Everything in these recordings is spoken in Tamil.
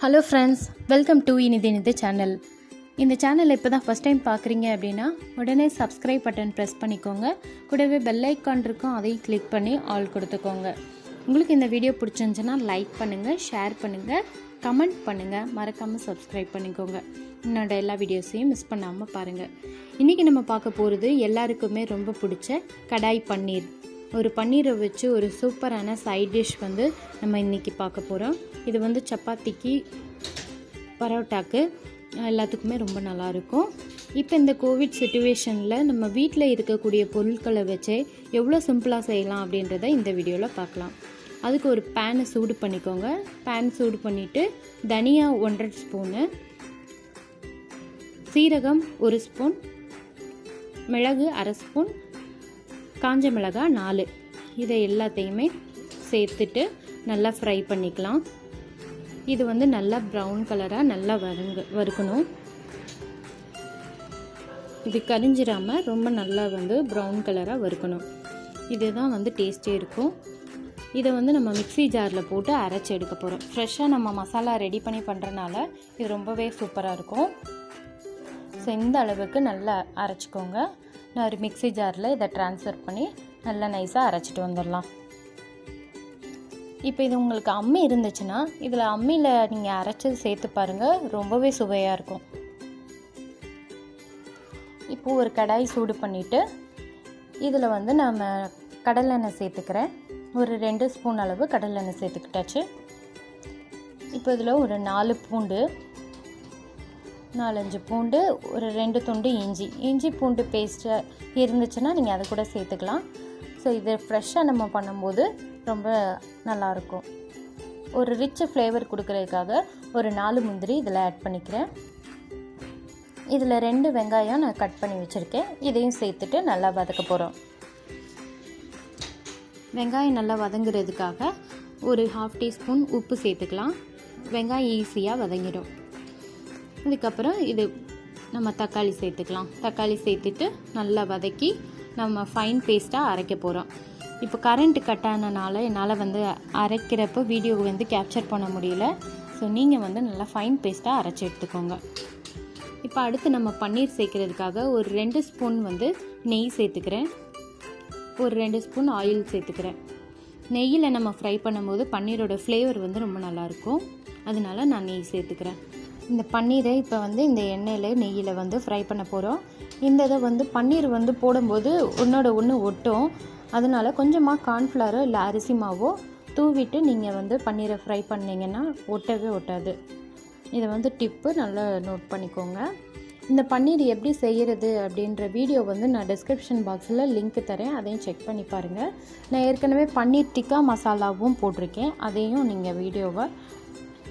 Hello friends, welcome to Inidinidhi channel. இந்த சேனலை இப்போ தான் ஃபர்ஸ்ட் டைம் பார்க்குறீங்க அப்படின்னா உடனே சப்ஸ்கிரைப் பட்டன் ப்ரெஸ் பண்ணிக்கோங்க. கூடவே பெல் ஐக்கான் இருக்கும், அதையும் கிளிக் பண்ணி ஆல் கொடுத்துக்கோங்க. உங்களுக்கு இந்த வீடியோ பிடிச்சிருந்துச்சுன்னா லைக் பண்ணுங்கள், ஷேர் பண்ணுங்கள், கமெண்ட் பண்ணுங்கள், மறக்காமல் சப்ஸ்கிரைப் பண்ணிக்கோங்க. என்னோட எல்லா வீடியோஸையும் மிஸ் பண்ணாமல் பாருங்கள். இன்றைக்கி நம்ம பார்க்க போகிறது எல்லாருக்குமே ரொம்ப பிடிச்ச கடாய் பன்னீர். ஒரு பன்னீரை வச்சு ஒரு சூப்பரான சைட் டிஷ் வந்து நம்ம இன்றைக்கி பார்க்க போகிறோம். இது வந்து சப்பாத்திக்கு, பரோட்டாக்கு எல்லாத்துக்குமே ரொம்ப நல்லாயிருக்கும். இப்போ இந்த கோவிட் சுச்சுவேஷனில் நம்ம வீட்டில் இருக்கக்கூடிய பொருட்களை வச்சே எவ்வளோ சிம்பிளாக செய்யலாம் அப்படின்றத இந்த வீடியோவில் பார்க்கலாம். அதுக்கு ஒரு பேனை சூடு பண்ணிக்கோங்க. பேன் சூடு பண்ணிவிட்டு தனியா 1.5 ஸ்பூனு, சீரகம் 1 ஸ்பூன், மிளகு 1/2 ஸ்பூன், காஞ்ச மிளகாய் 4, இதை எல்லாத்தையுமே சேர்த்துட்டு நல்லா ஃப்ரை பண்ணிக்கலாம். இது வந்து நல்லா ப்ரௌன் கலராக நல்லா வறுக்கணும். இது கரிஞ்சிடாமல் ரொம்ப நல்லா வந்து ப்ரௌன் கலராக வறுக்கணும். இதுதான் வந்து டேஸ்ட்டே இருக்கும். இதை வந்து நம்ம மிக்ஸி ஜாரில் போட்டு அரைச்சி எடுக்க போகிறோம். ஃப்ரெஷ்ஷாக நம்ம மசாலா ரெடி பண்ணி பண்ணுறனால இது ரொம்பவே சூப்பராக இருக்கும். ஸோ இந்த அளவுக்கு நல்லா அரைச்சிக்கோங்க. நான் ஒரு மிக்ஸி ஜாரில் இதை ட்ரான்ஸ்ஃபர் பண்ணி நல்லா நைஸாக அரைச்சிட்டு வந்துடலாம். இப்போ இது உங்களுக்கு அம்மி இருந்துச்சுன்னா இதில் அம்மியில் நீங்கள் அரைச்சி சேர்த்து பாருங்கள், ரொம்பவே சுவையாக இருக்கும். இப்போது ஒரு கடாய் சூடு பண்ணிவிட்டு இதில் வந்து நம்ம கடலெண்ணெய் சேர்த்துக்கிறேன். ஒரு 2 ஸ்பூன் அளவு கடலெண்ணெய் சேர்த்துக்கிட்டாச்சு. இப்போ இதில் ஒரு 4 பூண்டு, 4-5 பூண்டு, ஒரு 2 துண்டு இஞ்சி பூண்டு பேஸ்ட்டு இருந்துச்சுன்னா நீங்கள் அதை கூட சேர்த்துக்கலாம். ஸோ இது ஃப்ரெஷ்ஷாக நம்ம பண்ணும்போது ரொம்ப நல்லாயிருக்கும். ஒரு ரிச் ஃப்ளேவர் கொடுக்கறதுக்காக ஒரு 4 முந்திரி இதில் ஆட் பண்ணிக்கிறேன். இதில் 2 வெங்காயம் நான் கட் பண்ணி வச்சுருக்கேன். இதையும் சேர்த்துட்டு நல்லா வதக்க போகிறோம். வெங்காயம் நல்லா வதங்குறதுக்காக ஒரு 1/2 டீஸ்பூன் உப்பு சேர்த்துக்கலாம். வெங்காயம் ஈஸியாக வதங்கிடும். அதுக்கப்புறம் இது நம்ம தக்காளி சேர்த்துக்கலாம். தக்காளி சேர்த்துட்டு நல்லா வதக்கி நம்ம ஃபைன் பேஸ்ட்டாக அரைக்க போகிறோம். இப்போ கரண்ட் கட் ஆனனால என்னால் வந்து அரைக்கிறப்போ வீடியோ வந்து கேப்சர் பண்ண முடியல. ஸோ நீங்கள் வந்து நல்லா ஃபைன் பேஸ்ட்டாக அரைச்சி எடுத்துக்கோங்க. இப்போ அடுத்து நம்ம பன்னீர் சேர்க்குறதுக்காக ஒரு 2 ஸ்பூன் வந்து நெய் சேர்த்துக்கிறேன். ஒரு 2 ஸ்பூன் ஆயில் சேர்த்துக்கிறேன். நெய்யில் நம்ம ஃப்ரை பண்ணும்போது பன்னீரோட ஃப்ளேவர் வந்து ரொம்ப நல்லாயிருக்கும். அதனால நான் நெய் சேர்த்துக்கிறேன். இந்த பன்னீரை இப்போ வந்து இந்த எண்ணெயில் நெய்யில் வந்து ஃப்ரை பண்ண போகிறோம். இந்த இதை வந்து பன்னீர் வந்து போடும்போது ஒன்றோட ஒன்று ஒட்டும். அதனால் கொஞ்சமாக கார்ன்ஃப்ளவரோ இல்லை அரிசி மாவோ தூவிட்டு நீங்கள் வந்து பன்னீரை ஃப்ரை பண்ணிங்கன்னா ஒட்டவே ஒட்டாது. இதை வந்து டிப்பு நல்லா நோட் பண்ணிக்கோங்க. இந்த பன்னீர் எப்படி செய்கிறது அப்படின்ற வீடியோ வந்து நான் டிஸ்கிரிப்ஷன் பாக்ஸில் லிங்க் தரேன், அதையும் செக் பண்ணி பாருங்கள். நான் ஏற்கனவே பன்னீர் டிக்கா மசாலாவும் போட்டிருக்கேன், அதையும் நீங்கள் வீடியோவை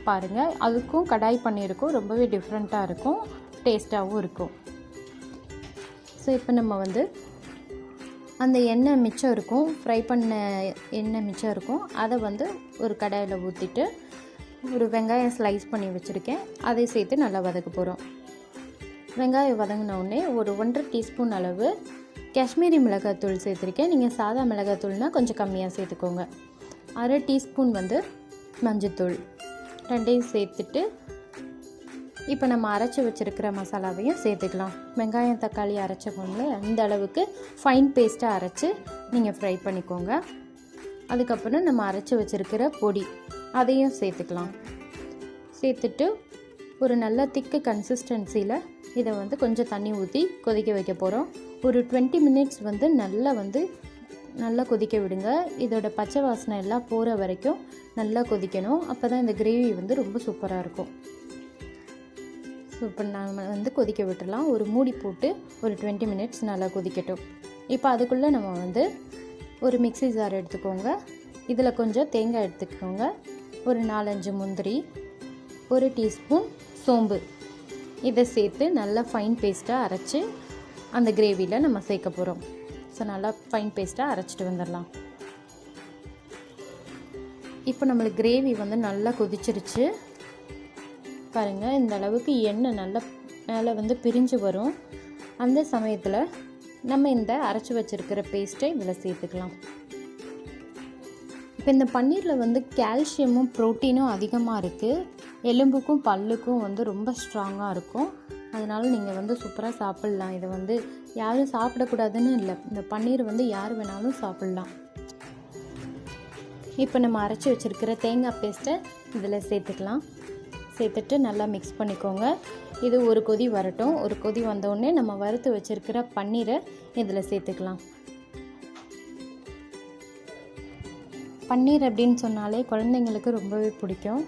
பாருங்கள். அதுக்கும் கடாய் பன்னீருக்கும் ரொம்பவே டிஃப்ரெண்ட்டாக இருக்கும், டேஸ்ட்டாகவும் இருக்கும். ஸோ இப்போ நம்ம வந்து அந்த எண்ணெய் மிச்சம் இருக்கும், ஃப்ரை பண்ண எண்ணெய் மிச்சம் இருக்கும், அதை வந்து ஒரு கடாயில் ஊற்றிட்டு ஒரு வெங்காயம் ஸ்லைஸ் பண்ணி வச்சுருக்கேன், அதை சேர்த்து நல்லா வதக்க போகிறோம். வெங்காயம் வதங்கினோடனே ஒரு 1.5 டீஸ்பூன் அளவு காஷ்மீரி மிளகாத்தூள் சேர்த்துருக்கேன். நீங்கள் சாதா மிளகாத்தூள்னால் கொஞ்சம் கம்மியாக சேர்த்துக்கோங்க. 1/2 டீஸ்பூன் வந்து மஞ்சத்தூள், 2ஐயும் சேர்த்துட்டு இப்போ நம்ம அரைச்சி வச்சுருக்கிற மசாலாவையும் சேர்த்துக்கலாம். வெங்காயம் தக்காளி அரைச்சோம்ல அந்த அளவுக்கு ஃபைன் பேஸ்ட்டாக அரைச்சி நீங்கள் ஃப்ரை பண்ணிக்கோங்க. அதுக்கப்புறம் நம்ம அரைச்சி வச்சுருக்கிற பொடி அதையும் சேர்த்துக்கலாம். சேர்த்துட்டு ஒரு நல்ல திக்கு கன்சிஸ்டன்சியில் இதை வந்து கொஞ்சம் தண்ணி ஊற்றி கொதிக்க வைக்க போகிறோம். ஒரு 20 மினிட்ஸ் வந்து நல்லா கொதிக்க விடுங்க. இதோட பச்சை வாசனை எல்லாம் போகிற வரைக்கும் நல்லா கொதிக்கணும். அப்போ தான் இந்த கிரேவி வந்து ரொம்ப சூப்பராக இருக்கும். ஸோ இப்போ நம்ம வந்து கொதிக்க விட்டுடலாம். ஒரு மூடி போட்டு ஒரு 20 மினிட்ஸ் நல்லா கொதிக்கட்டும். இப்போ அதுக்குள்ளே நம்ம வந்து ஒரு மிக்ஸி ஜார் எடுத்துக்கோங்க. இதில் கொஞ்சம் தேங்காய் எடுத்துக்கோங்க, ஒரு 4-5 முந்திரி, 1 டீஸ்பூன் சோம்பு, இதை சேர்த்து நல்லா ஃபைன் பேஸ்ட்டாக அரைச்சி அந்த கிரேவியில் நம்ம சேர்க்க போகிறோம். ஸோ நல்லா ஃபைன் பேஸ்ட்டாக அரைச்சிட்டு வந்துடலாம். இப்போ நம்மளுக்கு கிரேவி வந்து நல்லா கொதிச்சிருச்சு பாருங்கள். இந்த அளவுக்கு எண்ணெய் நல்லா மேலே வந்து பிரிஞ்சு வரும். அந்த சமயத்தில் நம்ம இந்த அரைச்சி வச்சுருக்கிற பேஸ்ட்டை இதில் சேர்த்துக்கலாம். இப்போ இந்த பன்னீரில் வந்து கால்சியமும் ப்ரோட்டீனும் அதிகமாக இருக்குது. எலும்புக்கும் பல்லுக்கும் வந்து ரொம்ப ஸ்ட்ராங்காக இருக்கும். அதனால் நீங்கள் வந்து சூப்பராக சாப்பிட்லாம். இதை வந்து யாரும் சாப்பிடக்கூடாதுன்னு இல்லை, இந்த பன்னீர் வந்து யார் வேணாலும் சாப்பிட்லாம். இப்போ நம்ம அரைச்சி வச்சுருக்கிற தேங்காய் பேஸ்ட்டை இதில் சேர்த்துக்கலாம். சேர்த்துட்டு நல்லா மிக்ஸ் பண்ணிக்கோங்க. இது ஒரு கொதி வரட்டும். ஒரு கொதி வந்தோடனே நம்ம வறுத்து வச்சுருக்கிற பன்னீரை இதில் சேர்த்துக்கலாம். பன்னீர் அப்படின்னு சொன்னாலே குழந்தைங்களுக்கு ரொம்பவே பிடிக்கும்.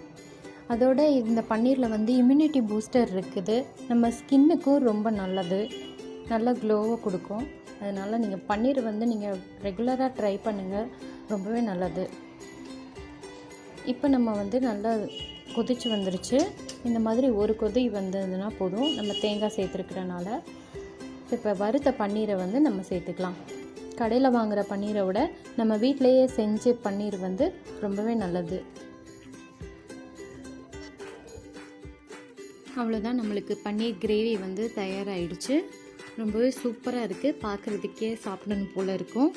அதோட இந்த பன்னீரில் வந்து இம்யூனிட்டி பூஸ்டர் இருக்குது. நம்ம ஸ்கின்னுக்கும் ரொம்ப நல்லது, நல்ல க்ளோவை கொடுக்கும். அதனால் நீங்கள் பன்னீர் வந்து நீங்கள் ரெகுலராக ட்ரை பண்ணுங்கள், ரொம்பவே நல்லது. இப்போ நம்ம வந்து நல்லா கொதிச்சு வந்துருச்சு. இந்த மாதிரி ஒரு கொதி வந்ததுன்னா போதும், நம்ம தேங்காய் சேர்த்துருக்கிறனால. இப்போ வறுத்த பன்னீரை வந்து நம்ம சேர்த்துக்கலாம். கடையில் வாங்குகிற பன்னீரை விட நம்ம வீட்டிலையே செஞ்ச பன்னீர் வந்து ரொம்பவே நல்லது. அவ்வளோதான், நம்மளுக்கு பன்னீர் கிரேவி வந்து தயாராகிடுச்சு. ரொம்பவே சூப்பராக இருக்குது, பார்க்குறதுக்கே சாப்பிடணும் போல் இருக்கும்.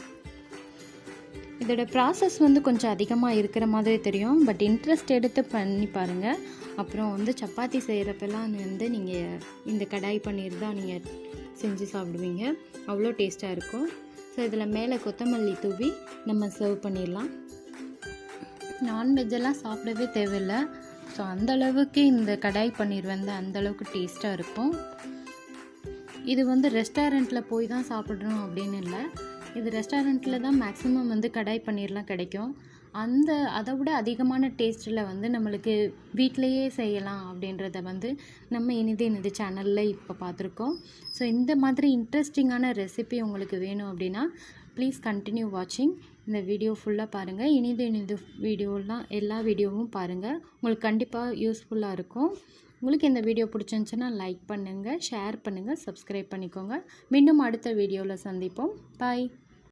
இதோட ப்ராசஸ் வந்து கொஞ்சம் அதிகமாக இருக்கிற மாதிரி தெரியும், பட் இன்ட்ரெஸ்ட் எடுத்து பண்ணி பாருங்கள். அப்புறம் வந்து சப்பாத்தி செய்கிறப்பெல்லாம் வந்து நீங்கள் இந்த கடாய் பன்னீர் தான் நீங்கள் செஞ்சு சாப்பிடுவீங்க, அவ்வளோ டேஸ்ட்டாக இருக்கும். ஸோ இதில் மேலே கொத்தமல்லி தூவி நம்ம சர்வ் பண்ணிடலாம். நான்வெஜ்ஜெல்லாம் சாப்பிடவே தேவையில்லை. ஸோ அந்தளவுக்கு இந்த கடாய் பன்னீர் வந்து அந்தளவுக்கு டேஸ்ட்டாக இருக்கும். இது வந்து ரெஸ்டாரண்ட்டில் போய் தான் சாப்பிட்றோம் அப்படின்னு இல்லை, இது ரெஸ்டாரண்ட்டில் தான் மேக்ஸிமம் வந்து கடாய் பன்னீர்லாம் கிடைக்கும். அதை விட அதிகமான டேஸ்ட்டில் வந்து நம்மளுக்கு வீட்டிலையே செய்யலாம் அப்படின்றத வந்து நம்ம இனிது சேனலில் இப்போ பார்த்துருக்கோம். ஸோ இந்த மாதிரி இன்ட்ரெஸ்டிங்கான ரெசிபி உங்களுக்கு வேணும் அப்படின்னா ப்ளீஸ் கண்டினியூ வாட்சிங். இந்த வீடியோ ஃபுல்லாக பாருங்கள். இனிது வீடியோலாம் எல்லா வீடியோவும் பாருங்கள், உங்களுக்கு கண்டிப்பாக யூஸ்ஃபுல்லாக இருக்கும். உங்களுக்கு இந்த வீடியோ பிடிச்சிருந்துச்சுன்னா லைக் பண்ணுங்கள், ஷேர் பண்ணுங்கள், சப்ஸ்கிரைப் பண்ணிக்கோங்க. மீண்டும் அடுத்த வீடியோவில் சந்திப்போம். பாய்.